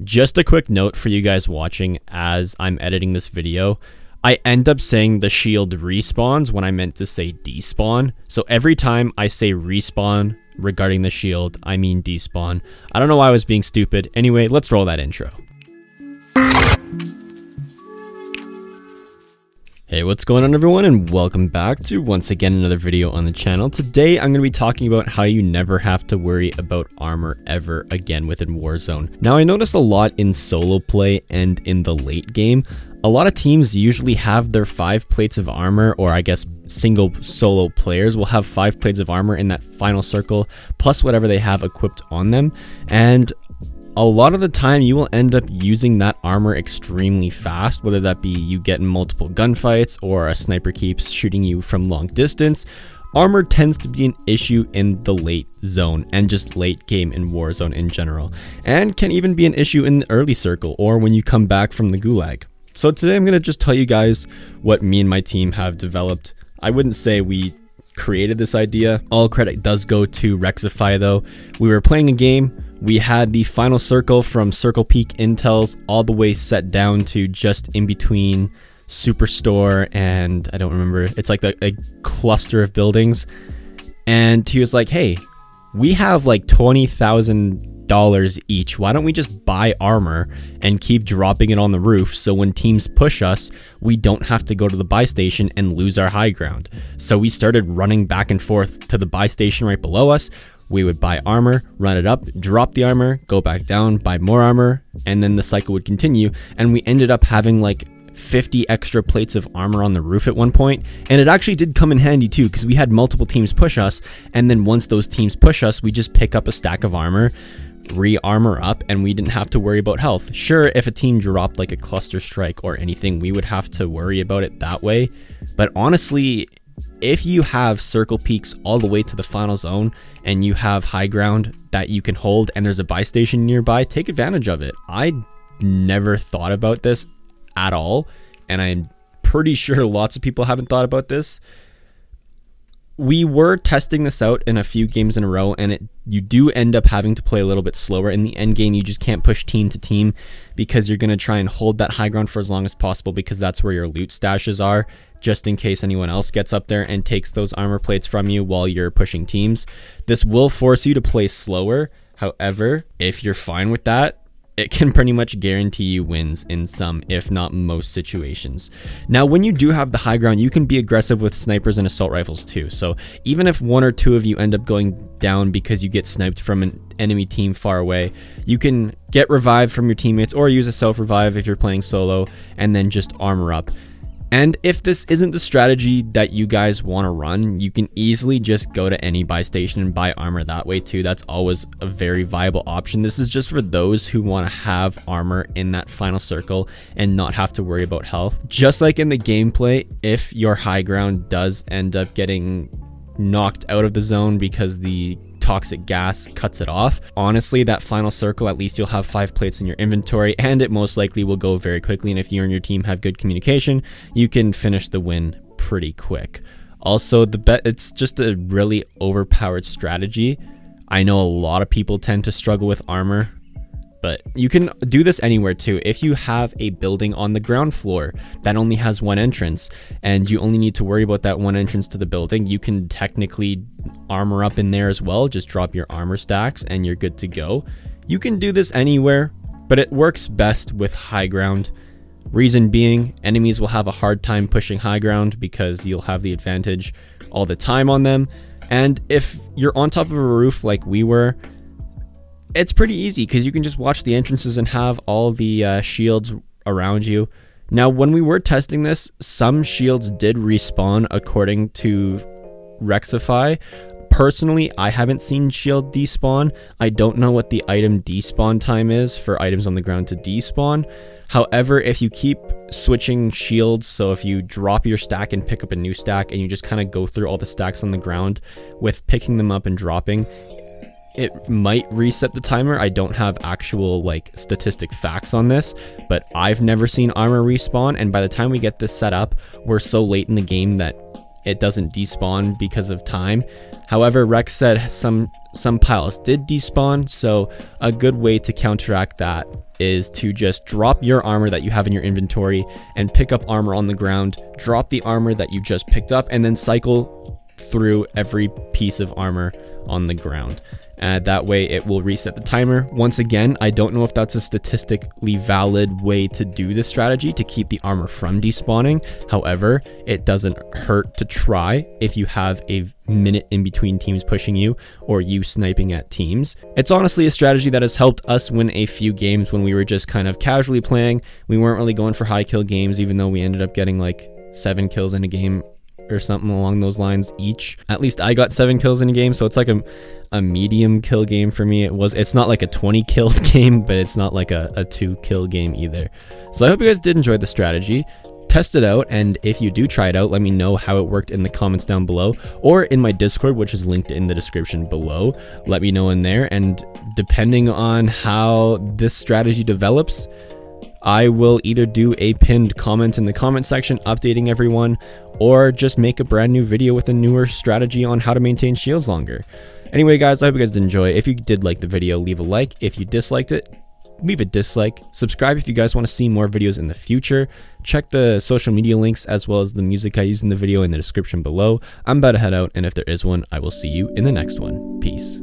Just a quick note for you guys watching as I'm editing this video. I end up saying the shield respawns when I meant to say despawn. So every time I say respawn regarding the shield, I mean despawn. I don't know why I was being stupid. Anyway, let's roll that intro. Hey, what's going on everyone, and welcome back to once again another video on the channel. Today I'm going to be talking about how you never have to worry about armor ever again within Warzone. Now I noticed a lot in solo play and in the late game, a lot of teams usually have their 5 plates of armor, or I guess single solo players will have 5 plates of armor in that final circle, plus whatever they have equipped on them. And a lot of the time you will end up using that armor extremely fast, whether that be you get in multiple gunfights or a sniper keeps shooting you from long distance. Armor tends to be an issue in the late zone and just late game in Warzone in general, and can even be an issue in the early circle or when you come back from the gulag. So today I'm going to just tell you guys what me and my team have developed. I wouldn't say we created this idea. All credit does go to Rectify though. We were playing a game. We had the final circle from Circle Peak Intels all the way set down to just in between Superstore and I don't remember. It's like a cluster of buildings. And he was like, hey, we have like $20,000 each. Why don't we just buy armor and keep dropping it on the roof so when teams push us, we don't have to go to the buy station and lose our high ground. So we started running back and forth to the buy station right below us. We would buy armor, run it up, drop the armor, go back down, buy more armor, and then the cycle would continue. And we ended up having like 50 extra plates of armor on the roof at one point. And it actually did come in handy too, because we had multiple teams push us. And then once those teams push us, we just pick up a stack of armor, re-armor up, and we didn't have to worry about health. Sure, if a team dropped like a cluster strike or anything, we would have to worry about it that way. But honestly, if you have circle peaks all the way to the final zone and you have high ground that you can hold and there's a buy station nearby, take advantage of it. I never thought about this at all, and I'm pretty sure lots of people haven't thought about this. We were testing this out in a few games in a row, and you do end up having to play a little bit slower. In the end game, you just can't push team to team because you're going to try and hold that high ground for as long as possible, because that's where your loot stashes are, just in case anyone else gets up there and takes those armor plates from you while you're pushing teams. This will force you to play slower. However, if you're fine with that, it can pretty much guarantee you wins in some, if not most situations. Now, when you do have the high ground, you can be aggressive with snipers and assault rifles too. So even if 1 or 2 of you end up going down because you get sniped from an enemy team far away, you can get revived from your teammates or use a self-revive if you're playing solo, and then just armor up. And if this isn't the strategy that you guys want to run, you can easily just go to any buy station and buy armor that way too. That's always a very viable option. This is just for those who want to have armor in that final circle and not have to worry about health. Just like in the gameplay, if your high ground does end up getting knocked out of the zone because the toxic gas cuts it off, honestly, that final circle, at least you'll have 5 plates in your inventory, and it most likely will go very quickly. And if you and your team have good communication, you can finish the win pretty quick. Also, it's just a really overpowered strategy. I know a lot of people tend to struggle with armor, but you can do this anywhere too. If you have a building on the ground floor that only has 1 entrance and you only need to worry about that 1 entrance to the building, you can technically armor up in there as well. Just drop your armor stacks and you're good to go. You can do this anywhere, but it works best with high ground. Reason being, enemies will have a hard time pushing high ground because you'll have the advantage all the time on them. And if you're on top of a roof like we were, it's pretty easy because you can just watch the entrances and have all the shields around you. Now, when we were testing this, some shields did respawn according to Rectify. Personally, I haven't seen shield despawn. I don't know what the item despawn time is for items on the ground to despawn. However, if you keep switching shields, so if you drop your stack and pick up a new stack and you just kind of go through all the stacks on the ground with picking them up and dropping, it might reset the timer. I don't have actual like statistic facts on this, but I've never seen armor respawn, and by the time we get this set up, we're so late in the game that it doesn't despawn because of time. However, Rex said some piles did despawn, so a good way to counteract that is to just drop your armor that you have in your inventory and pick up armor on the ground, drop the armor that you just picked up, and then cycle through every piece of armor on the ground. That way it will reset the timer. Once again, I don't know if that's a statistically valid way to do this strategy to keep the armor from despawning. However, it doesn't hurt to try if you have a minute in between teams pushing you or you sniping at teams. It's honestly a strategy that has helped us win a few games when we were just kind of casually playing. We weren't really going for high kill games, even though we ended up getting like 7 kills in a game or something along those lines each. At least I got 7 kills in a game, so it's like a medium kill game for me. It's not like a 20 kill game, but it's not like a 2 kill game either. So I hope you guys did enjoy the strategy. Test it out, and if you do try it out, let me know how it worked in the comments down below or in my Discord, which is linked in the description below. Let me know in there, and depending on how this strategy develops, I will either do a pinned comment in the comment section updating everyone, or just make a brand new video with a newer strategy on how to maintain shields longer. Anyway guys, I hope you guys did enjoy. If you did like the video, leave a like. If you disliked it, leave a dislike. Subscribe if you guys want to see more videos in the future. Check the social media links as well as the music I used in the video in the description below. I'm about to head out, and if there is one, I will see you in the next one. Peace.